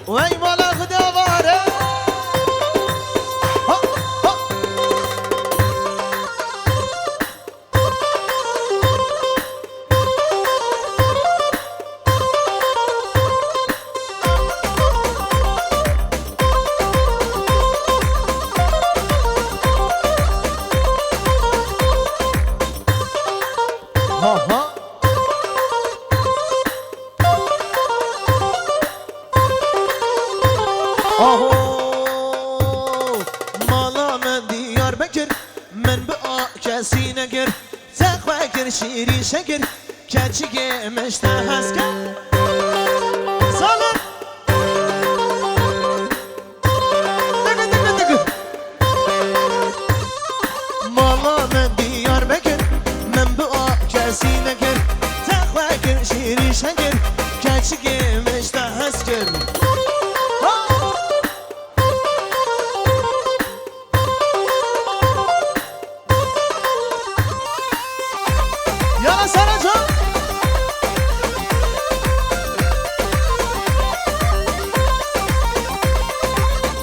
وای مالا خدا باره آهو مالا من دیار بکر من به کسی نگر تقوی کر شیری شکر کچی که مشته هست کن سالم دگه مالا من دیار بکر من به کسی نگر تقوی کر شیری شکر کچی که مشته هست کن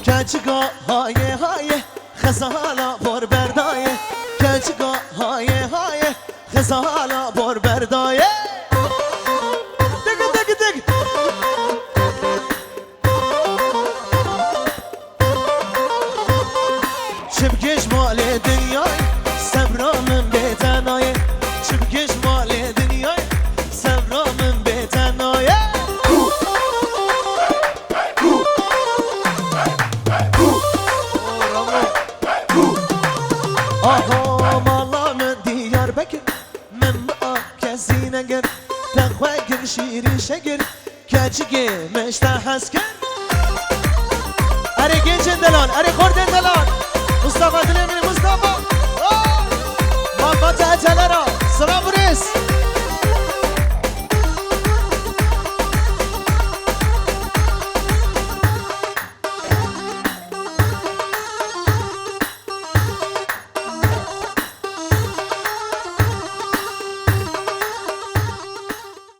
کچگاه های خزالا بر بردایه کچگاه های خزالا بر بردایه دگ چبکش مال دنیای صبرامن به تنایه چبکش مال دنیای صبرامن به تنایه آها مالا من دیار بکر من با کسی نگر تقوی گر شیری شگر کچی که مشته هست کن اره گنج دلان